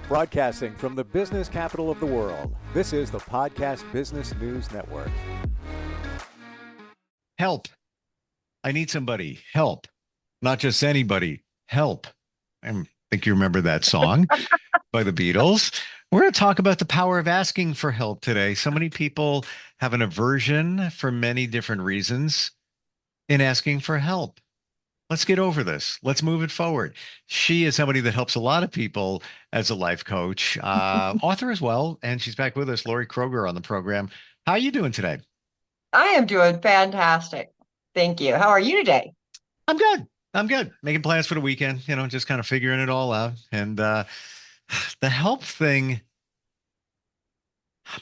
Broadcasting from the business capital of the world, this is the Podcast Business News Network. Help. I need somebody. Help. Not just anybody. Help. I think you remember that song by the Beatles. We're going to talk about the power of asking for help today. So many people have an aversion for many different reasons in asking for help. Let's get over this. Let's move it forward. She is somebody that helps a lot of people as a life coach, author as well. And she's back with us, Laurie Kroeger, on the program. How are you doing today? I am doing fantastic. Thank you. How are you today? I'm good. I'm good. Making plans for the weekend, just kind of figuring it all out. And the help thing,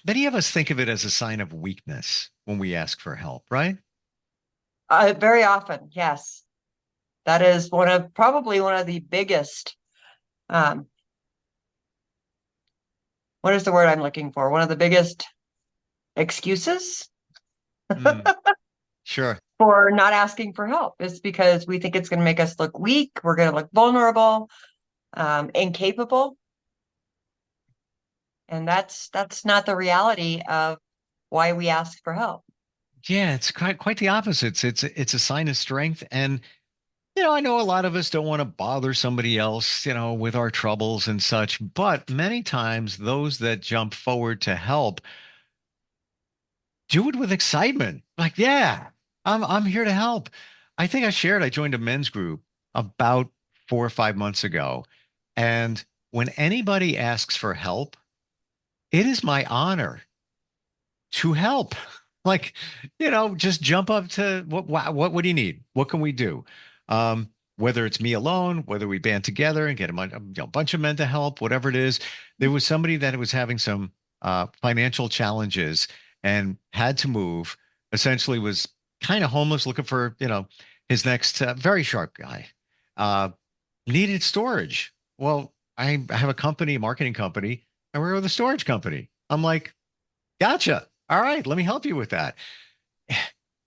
many of us think of it as a sign of weakness when we ask for help, right? Very often, yes. That is probably one of the biggest, what is the word I'm looking for? One of the biggest excuses Sure. for not asking for help is because we think it's going to make us look weak. We're going to look vulnerable, incapable. And that's not the reality of why we ask for help. Yeah, it's quite the opposite. It's a sign of strength. And, I know a lot of us don't want to bother somebody else, with our troubles and such, but many times those that jump forward to help do it with excitement. Like, yeah, I'm here to help. I think I joined a men's group about 4 or 5 months ago. And when anybody asks for help, it is my honor to help. Like, just jump up to what do you need? What can we do? Whether it's me alone, whether we band together and get a bunch of men to help, whatever it is. There was somebody that was having some financial challenges and had to move, essentially was kind of homeless, looking for, his next very sharp guy, needed storage. Well, I have a company, marketing company, and we're with a storage company. I'm like, gotcha. All right, let me help you with that.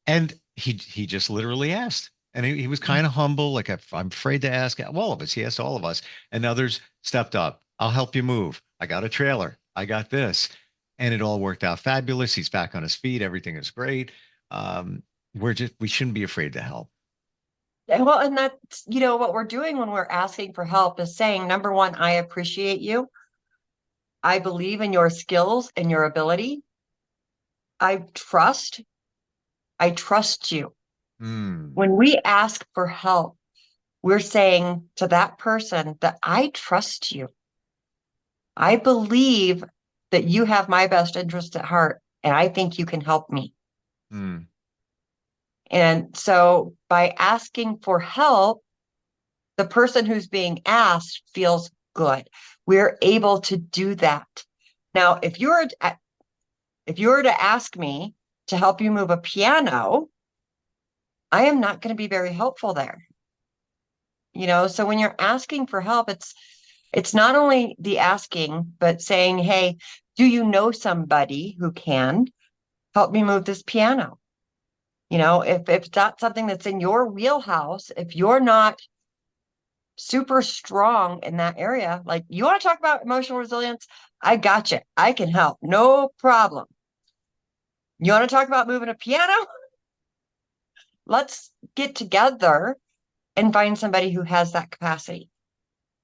And he just literally asked. And he was kind of humble, like I'm afraid to ask all of us. He asked all of us, and others stepped up. I'll help you move. I got a trailer. I got this. And it all worked out fabulous. He's back on his feet. Everything is great. We shouldn't be afraid to help. Well, and that's, what we're doing when we're asking for help is saying, number one, I appreciate you. I believe in your skills and your ability. I trust you. When we ask for help, we're saying to that person that I trust you. I believe that you have my best interest at heart, and I think you can help me. And so by asking for help, the person who's being asked feels good. We're able to do that. Now, if you were to ask me to help you move a piano, I am not going to be very helpful there. So when you're asking for help, it's not only the asking, but saying, hey, do you know somebody who can help me move this piano? If it's not something that's in your wheelhouse, if you're not super strong in that area, like you want to talk about emotional resilience, I got you. I can help. No problem. You want to talk about moving a piano? Let's get together and find somebody who has that capacity.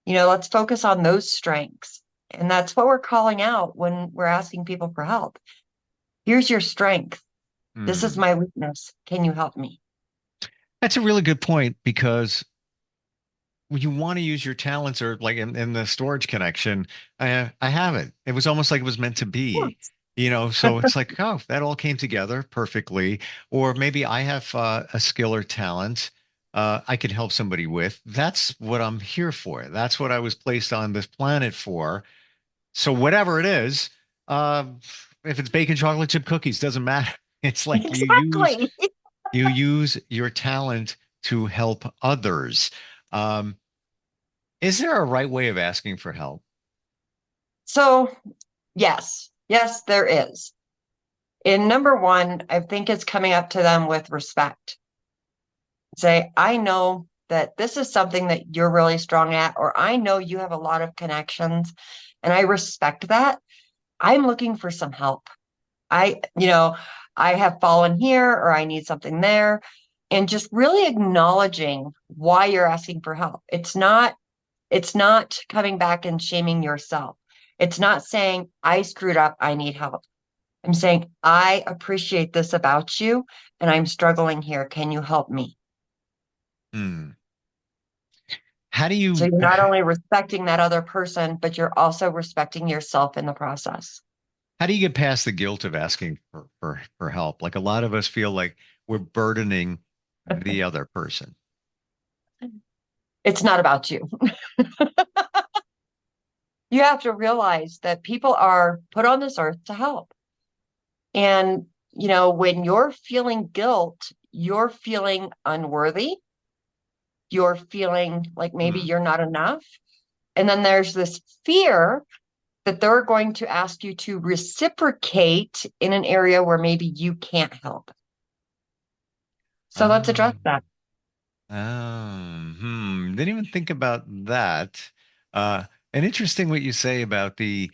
Let's focus on those strengths. And that's what we're calling out when we're asking people for help. Here's your strength. This is my weakness. Can you help me? That's a really good point, because you want to use your talents, or like in the storage connection, I have it. It was almost like it was meant to be, so it's like, oh, that all came together perfectly. Or maybe I have a skill or talent I could help somebody with. That's what I'm here for. That's what I was placed on this planet for. So whatever it is, if it's bacon chocolate chip cookies, doesn't matter. It's like Exactly. you use your talent to help others. Um, is there a right way of asking for help? So, yes, there is. In number one, I think it's coming up to them with respect. Say, I know that this is something that you're really strong at, or I know you have a lot of connections and I respect that. I'm looking for some help. I have fallen here or I need something there. And just really acknowledging why you're asking for help. It's not coming back and shaming yourself. It's not saying, I screwed up, I need help. I'm saying, I appreciate this about you and I'm struggling here. Can you help me? Hmm. How do So you you're not only respecting that other person, but you're also respecting yourself in the process. how do you get past the guilt of asking for help? Like a lot of us feel like we're burdening the other person. It's not about you. You have to realize that people are put on this earth to help. And, when you're feeling guilt, you're feeling unworthy. You're feeling like maybe Hmm. you're not enough. And then there's this fear that they're going to ask you to reciprocate in an area where maybe you can't help. So let's address Um, that. Didn't even think about that. Uh, and interesting what you say about the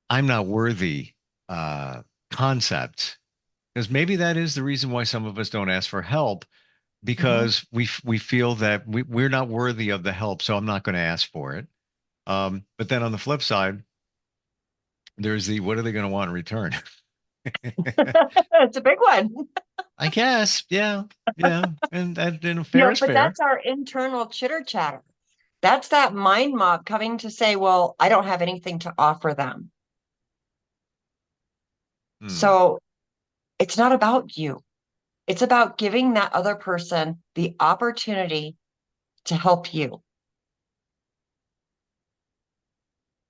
I'm not worthy uh, concept, because maybe that is the reason why some of us don't ask for help Mhm. because we feel that we're not worthy of the help, so I'm not going to ask for it. But then on the flip side, there's the what are they going to want in return? It's a big one. I guess, yeah, yeah, and You fair know, is but fair. that's our internal chitter chatter. That's that mind mob coming to say, well, I don't have anything to offer them. Hmm, So it's not about you. It's about giving that other person the opportunity to help you.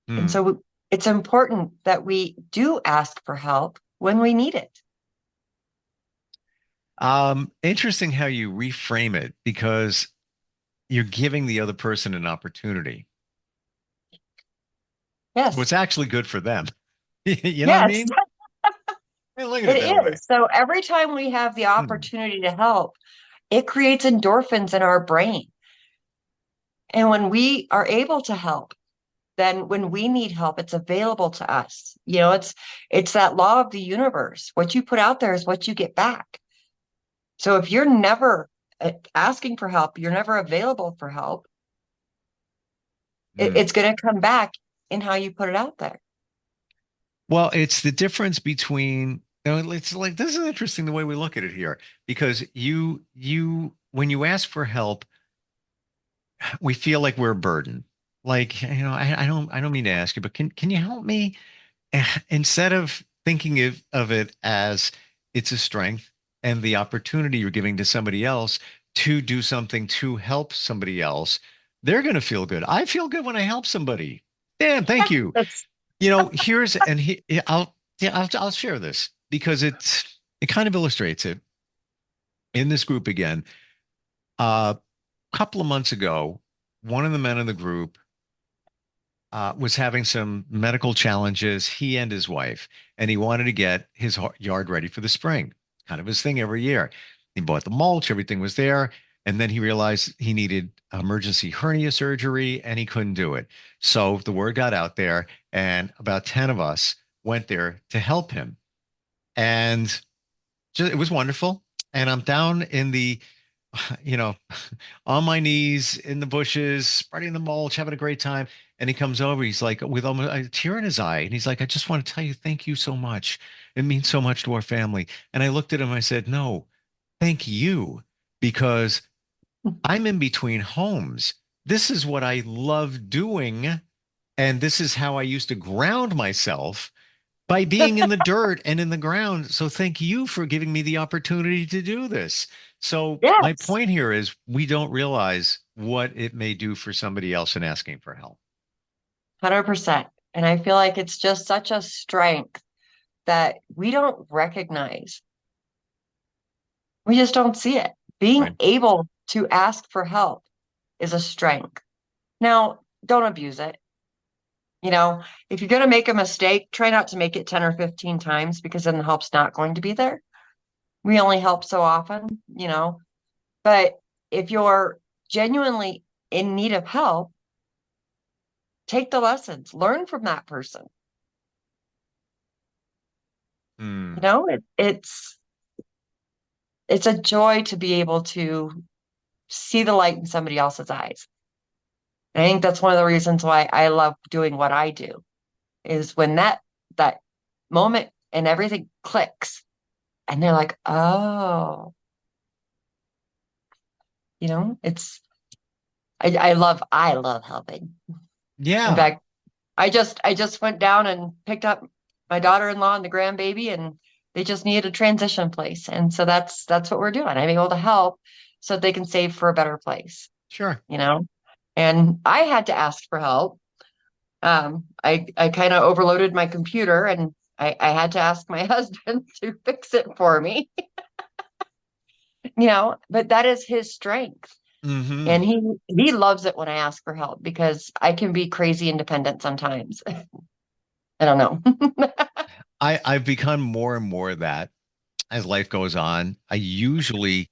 And hmm. so it's important that we do ask for help when we need it. Interesting how you reframe it because you're giving the other person an opportunity. So Yes. it's actually good for them. You know what I Yes, mean? I look at it it that way. is. So every time we have the Hmm, opportunity to help, it creates endorphins in our brain. And when we are able to help, then when we need help, it's available to us. It's that law of the universe. What you put out there is what you get back. So if you're never asking for help, you're never available for help, hmm. it's going to come back in how you put it out there. Well, it's the difference between, it's like this is interesting the way we look at it here because when you ask for help, we feel like we're a burden. Like, I don't mean to ask you, but can you help me? Instead of thinking of it as it's a strength and the opportunity you're giving to somebody else to do something to help somebody else, they're going to feel good. I feel good when I help somebody. Dan, thank you. That's Here's and he, I'll share this because it kind of illustrates it in this group again. A couple of months ago, one of the men in the group was having some medical challenges, he and his wife, and he wanted to get his yard ready for the spring. Kind of his thing every year. He bought the mulch, everything was there. And then he realized he needed emergency hernia surgery and he couldn't do it. So the word got out there, and about 10 of us went there to help him. And it was wonderful. And I'm down in the, you know, on my knees in the bushes, spreading the mulch, having a great time. And he comes over. He's like, with almost a tear in his eye. And he's like, I just want to tell you, thank you so much. It means so much to our family. And I looked at him. I said, no, thank you, because I'm in between homes. This is what I love doing. And this is how I used to ground myself by being in the dirt and in the ground. So thank you for giving me the opportunity to do this. So my yes, point here is we don't realize what it may do for somebody else in asking for help. 100%. And I feel like it's just such a strength that we don't recognize. We just don't see it. Being Right. able to ask for help is a strength. Now, don't abuse it. If you're going to make a mistake, try not to make it 10 or 15 times because then the help's not going to be there. We only help so often. But if you're genuinely in need of help, take the lessons, learn from that person. Hmm. You know, it's a joy to be able to see the light in somebody else's eyes. And I think that's one of the reasons why I love doing what I do is when that moment and everything clicks and they're like, oh, you know, I love helping. In Yeah, fact, I just went down and picked up my daughter-in-law and the grandbaby, and they just needed a transition place. And so that's what we're doing. I'm able to help so they can save for a better place, sure. you know? And I had to ask for help. I kind of overloaded my computer and I had to ask my husband to fix it for me, but that is his strength. Hmm. And he loves it when I ask for help because I can be crazy independent sometimes. I don't know. I've become more and more of that as life goes on. I usually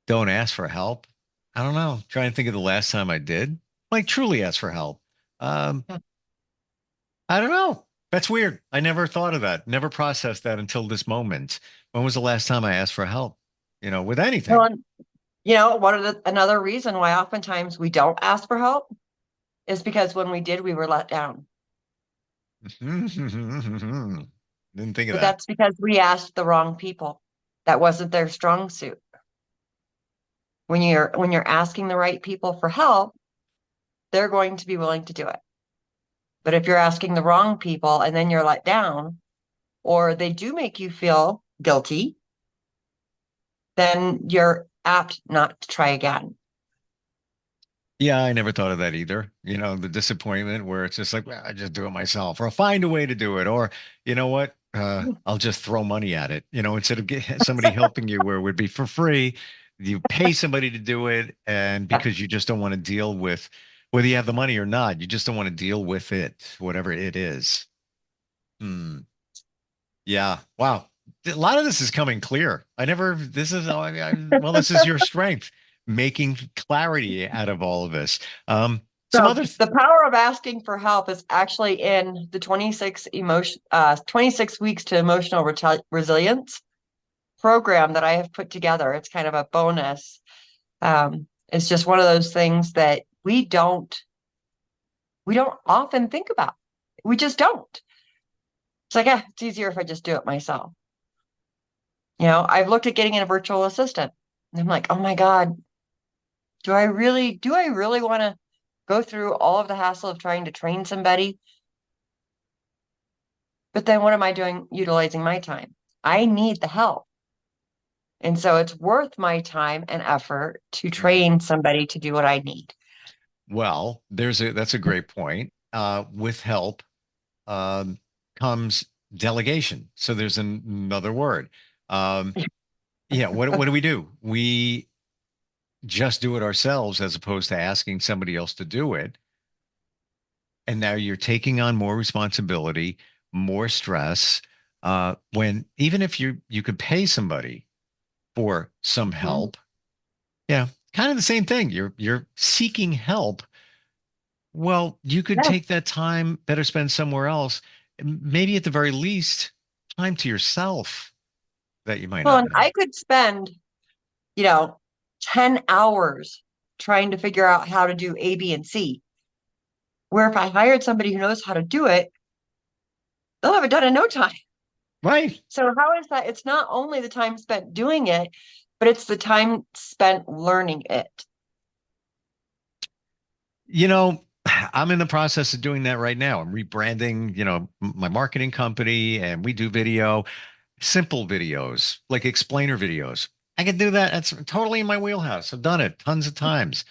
don't ask for help. I don't know. Trying to think of the last time I did, like truly ask for help. Um, I don't know. That's weird. I never thought of that. Never processed that until this moment. When was the last time I asked for help? With Well, anything. and, another reason why oftentimes we don't ask for help is because when we did, we were let down. Didn't think of But that. that's because we asked the wrong people. That wasn't their strong suit. When you're asking the right people for help, they're going to be willing to do it. But if you're asking the wrong people and then you're let down, or they do make you feel guilty, then you're apt not to try again. Yeah, I never thought of that either. The disappointment where it's just like, well, I just do it myself, or I'll find a way to do it, or you know what? I'll just throw money at it. Instead of somebody helping you where it would be for free, you pay somebody to do it, and Yeah. because you just don't want to deal with whether you have the money or not, you just don't want to deal with it, whatever it is. Hmm. Yeah. Wow. A lot of this is coming clear. This is, well, this is your strength, making clarity out of all of this. Some So other, the power of asking for help is actually in the 26 weeks to emotional resilience program that I have put together. It's kind of a bonus. It's just one of those things that we don't often think about. We just don't. It's like, it's easier if I just do it myself. I've looked at getting in a virtual assistant. And I'm like, oh my God, do I really want to go through all of the hassle of trying to train somebody? But then what am I doing utilizing my time? I need the help. And so it's worth my time and effort to Mhm. train somebody to do what I need. Well, that's a great point. With help, um, comes delegation. So there's another word. Um, yeah. What do? We just do it ourselves as opposed to asking somebody else to do it. And now you're taking on more responsibility, more stress. When even if you could pay somebody for some Mhm. help, yeah, kind of the same thing. You're seeking help. Well, you could Yeah. take that time better spend somewhere else. Maybe at the very least, time to yourself that you might Well, not and have. I could spend, you know, 10 hours trying to figure out how to do A, B, and C. Where if I hired somebody who knows how to do it, they'll have it done in no time. Right. So how is that? It's not only the time spent doing it, but it's the time spent learning it. I'm in the process of doing that right now. I'm rebranding, my marketing company, and we do video, simple videos, like explainer videos. I can do that. That's totally in my wheelhouse. I've done it tons of times.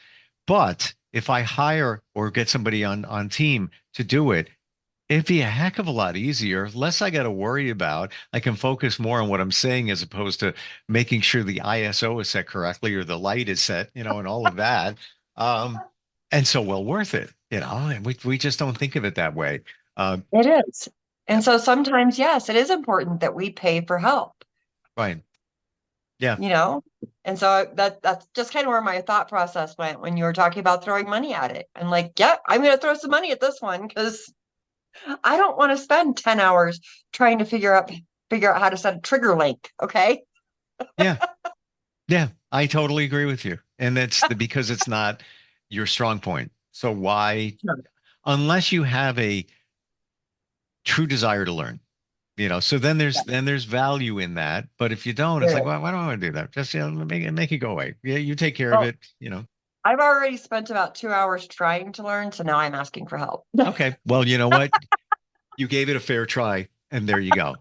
But if I hire or get somebody on team to do it, it'd be a heck of a lot easier. Less I got to worry about. I can focus more on what I'm saying as opposed to making sure the ISO is set correctly or the light is set, and all of that. Um, and so well worth it, and we just don't think of it that way. It is. And so sometimes, yes, it is important that we pay for help. Right. Yeah. you know? And so that's just kind of where my thought process went when you were talking about throwing money at it. I'm like, yeah, I'm going to throw some money at this one because I don't want to spend 10 hours trying to figure out how to set a trigger link. Okay. Yeah. Yeah. I totally agree with you. And because it's not your strong point. So why, Sure. unless you have a true desire to learn, so Yeah, then there's value in that. But if you don't, it's there like, is. well, why do I want to do that? Just, make it go away. Yeah. You take care of Well, it. I've already spent about 2 hours trying to learn, so now I'm asking for help. Okay. Well, you know what? You gave it a fair try, and there you go.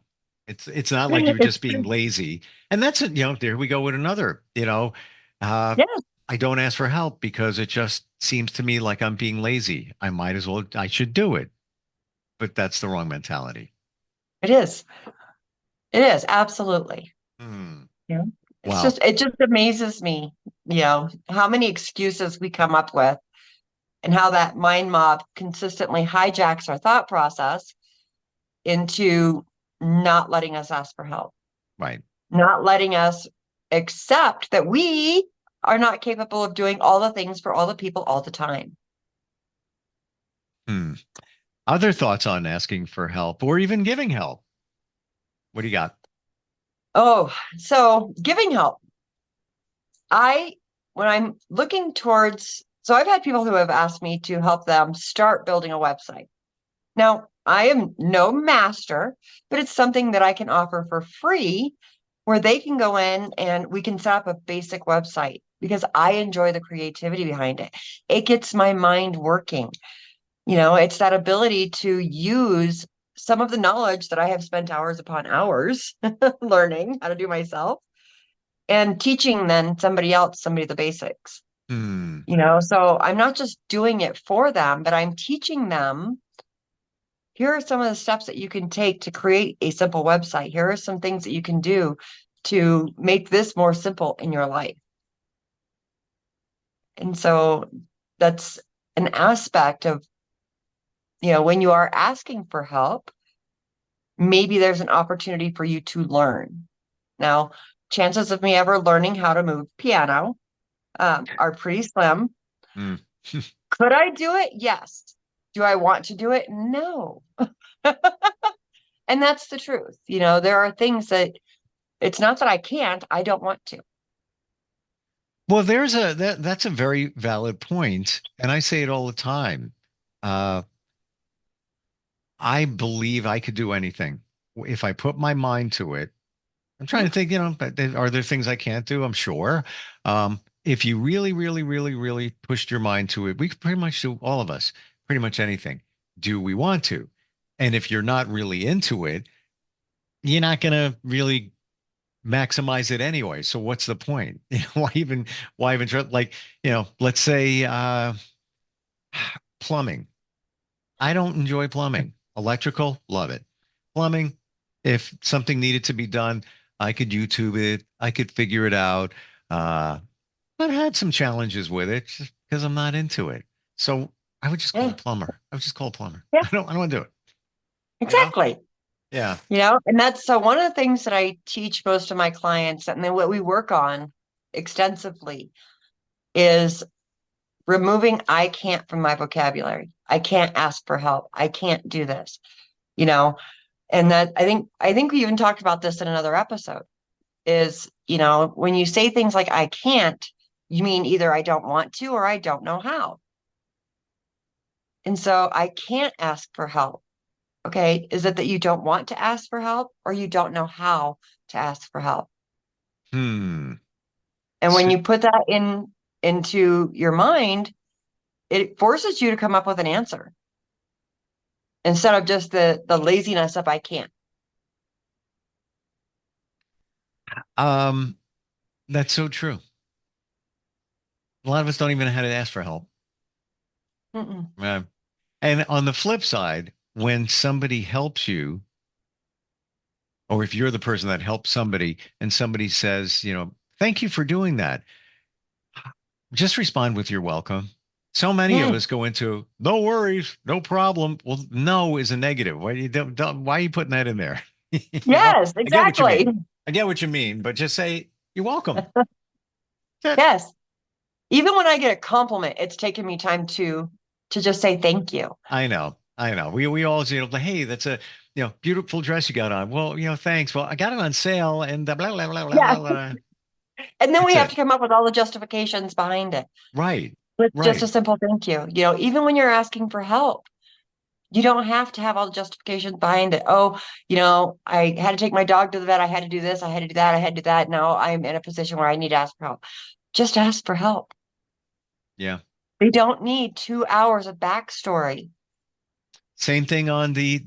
It's not like you're It's just being lazy. And that's it, there we go with another, uh, yeah, I don't ask for help because it just seems to me like I'm being lazy. I should do it. But that's the wrong mentality. it is. It is absolutely. Hmm. Yeah. Wow. It just amazes me, how many excuses we come up with and how that mind mob consistently hijacks our thought process into not letting us ask for help, Right. not letting us accept that we are not capable of doing all the things for all the people all the time. Hmm. Other thoughts on asking for help or even giving help? What do you got? Oh, so giving help. I, when I'm looking towards, so I've had people who have asked me to help them start building a website. Now, I am no master, but it's something that I can offer for free where they can go in and we can set up a basic website because I enjoy the creativity behind it. It gets my mind working. It's that ability to use some of the knowledge that I have spent hours upon hours learning how to do myself and teaching then somebody the basics. Hmm. So I'm not just doing it for them, but I'm teaching them. Here are some of the steps that you can take to create a simple website. Here are some things that you can do to make this more simple in your life. And so that's an aspect of, when you are asking for help, maybe there's an opportunity for you to learn. Now, chances of me ever learning how to move piano are pretty slim. Hmm. Could I do it? Yes. Do I want to do it? No. And that's the truth. There are things that it's not that I can't, I don't want to. Well, that's a very valid point, and I say it all the time. Uh, I believe I could do anything if I put my mind to it. I'm trying to think, but are there things I can't do? I'm sure. If you really, really, really, really pushed your mind to it, we could pretty much do, all of us, pretty much anything. Do we want to? And if you're not really into it, you're not going to really maximize it anyway. So what's the point? Why even try? Like, let's say plumbing. I don't enjoy plumbing. Electrical, love it. Plumbing, if something needed to be done, I could YouTube it. I could figure it out. Uh, I've had some challenges with it just because I'm not into it. So I would just call a Yeah, plumber. I would just call a plumber. yeah, I don't want to do it. You know? exactly. Yeah. And that's so one of the things that I teach most of my clients, and then what we work on extensively is removing I can't from my vocabulary. I can't ask for help. I can't do this, you know, and that I think we even talked about this in another episode is, when you say things like I can't, you mean either I don't want to or I don't know how. And so I can't ask for help. Okay. Is it that you don't want to ask for help or you don't know how to ask for help? Hmm. And when So, you put that into your mind, it forces you to come up with an answer instead of just the laziness of I can't. um, that's so true. A lot of us don't even know how to ask for help. Mm-mm. Uh, and on the flip side, when somebody helps you, or if you're the person that helps somebody and somebody says, thank you for doing that, just respond with you're welcome. So many of Yeah. us go into no worries, no problem. Well, no is a negative. Why are you putting that in there? Yes, I get what you exactly. mean. I get what you mean, but just say, You're welcome. Yes. Even when I get a compliment, it's taken me time to just say thank you. I know. We all, hey, that's a, beautiful dress you got on. Well, thanks. Well, I got it on sale and blah, blah, blah, blah, Yeah. blah, blah. And then we That's have it. to come up with all the justifications behind it. Right. With just a Right. simple thank you. Even when you're asking for help, you don't have to have all the justifications behind it. Oh, I had to take my dog to the vet. I had to do this. I had to do that. I had to do that. Now I'm in a position where I need to ask for help. Just ask for help. Yeah. They don't need 2 hours of backstory. Same thing on the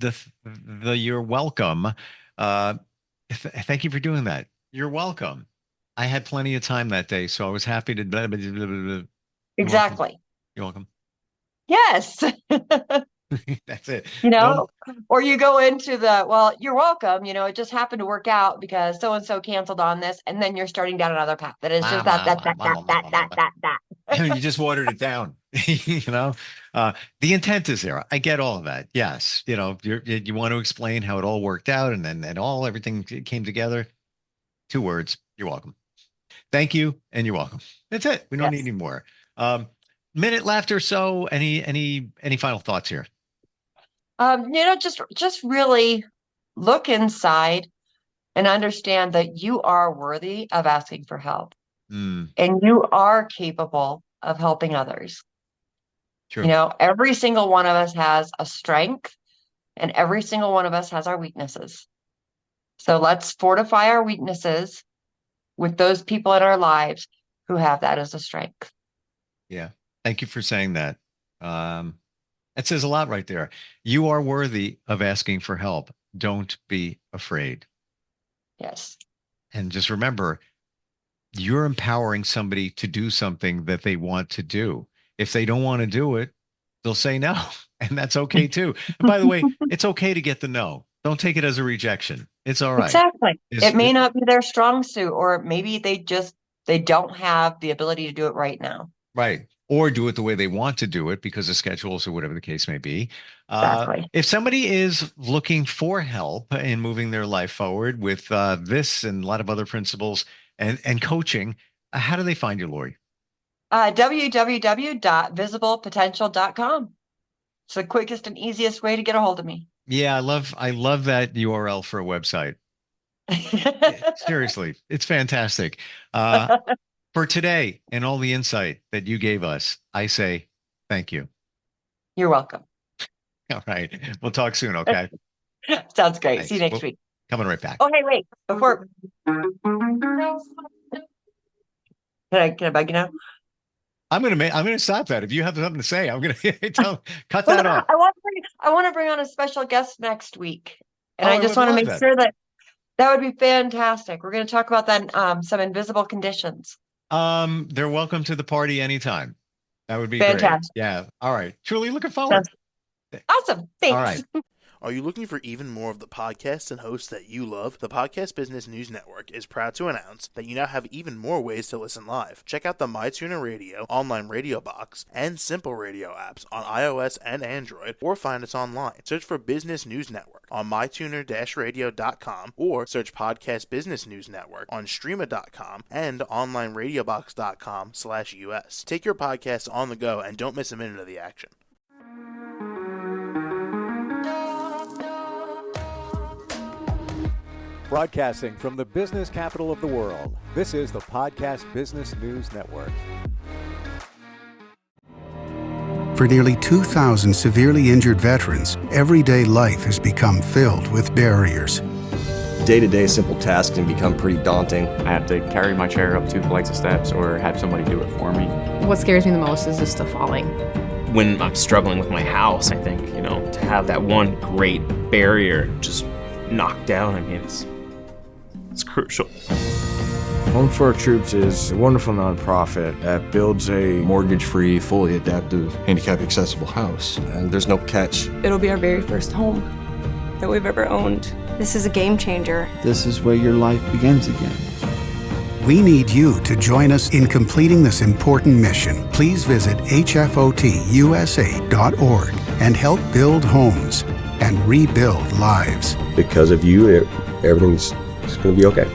you're welcome. Thank you for doing that. You're welcome. I had plenty of time that day, so I was happy to blah, blah, blah, blah, blah. You're welcome. Exactly. You're welcome. Yes. That's it. Or you go into well, you're welcome. It just happened to work out because so-and-so canceled on this. And then you're starting down another path. That is just that. You just watered it down. The intent is there. I get all of that. Yes. You want to explain how it all worked out and then everything came together. 2 words. You're welcome. Thank you. And you're welcome. That's it. We don't need any more. Minute left or so. Any final thoughts here? Just really look inside and understand that you are worthy of asking for help. And you are capable of helping others. True. Every single one of us has a strength and every single one of us has our weaknesses. So let's fortify our weaknesses with those people in our lives who have that as a strength. Yeah. Thank you for saying that. That says a lot right there. You are worthy of asking for help. Don't be afraid. Yes. And just remember, you're empowering somebody to do something that they want to do. If they don't want to do it, they'll say no. And that's okay too. And by the way, it's okay to get the no. Don't take it as a rejection. It's all right. Exactly. It may not be their strong suit, or maybe they don't have the ability to do it right now. Right. Or do it the way they want to do it because of schedules or whatever the case may be. Exactly. If somebody is looking for help in moving their life forward with this and a lot of other principles and coaching, how do they find you, Laurie? www.visiblepotential.com. It's the quickest and easiest way to get a hold of me. Yeah, I love that URL for a website. Seriously, it's fantastic. For today and all the insight that you gave us, I say thank you. You're welcome. All right. We'll talk soon, okay? Sounds great. Thanks. See you next week. Coming right back. Oh, hey, wait. Before... Can I bug you now? I'm gonna stop that. If you have something to say, I'm gonna cut that off. I want to bring on a special guest next week. And I just want to make that. sure that would be fantastic. We're going to talk about that some invisible conditions. They're welcome to the party anytime. That would be fantastic. Great. Yeah. All right. Truly looking forward. Awesome. Thanks. All right. Are you looking for even more of the podcasts and hosts that you love? The Podcast Business News Network is proud to announce that you now have even more ways to listen live. Check out the MyTuner Radio, online radio box, and Simple Radio apps on iOS and Android, or find us online. Search for Business News Network on mytuner-radio.com, or search Podcast Business News Network on streama.com and onlineradiobox.com/US. Take your podcast on the go and don't miss a minute of the action. Broadcasting from the business capital of the world, this is the Podcast Business News Network. For nearly 2,000 severely injured veterans, everyday life has become filled with barriers. Day-to-day simple tasks can become pretty daunting. I have to carry my chair up 2 flights of steps or have somebody do it for me. What scares me the most is just the falling. When I'm struggling with my house, I think, to have that one great barrier just knocked down, it's crucial. Home for Our Troops is a wonderful nonprofit that builds a mortgage-free, fully adaptive, handicap-accessible house. And there's no catch. It'll be our very first home that we've ever owned. This is a game changer. This is where your life begins again. We need you to join us in completing this important mission. Please visit hfotusa.org and help build homes and rebuild lives. Because of you, everything's going to be okay.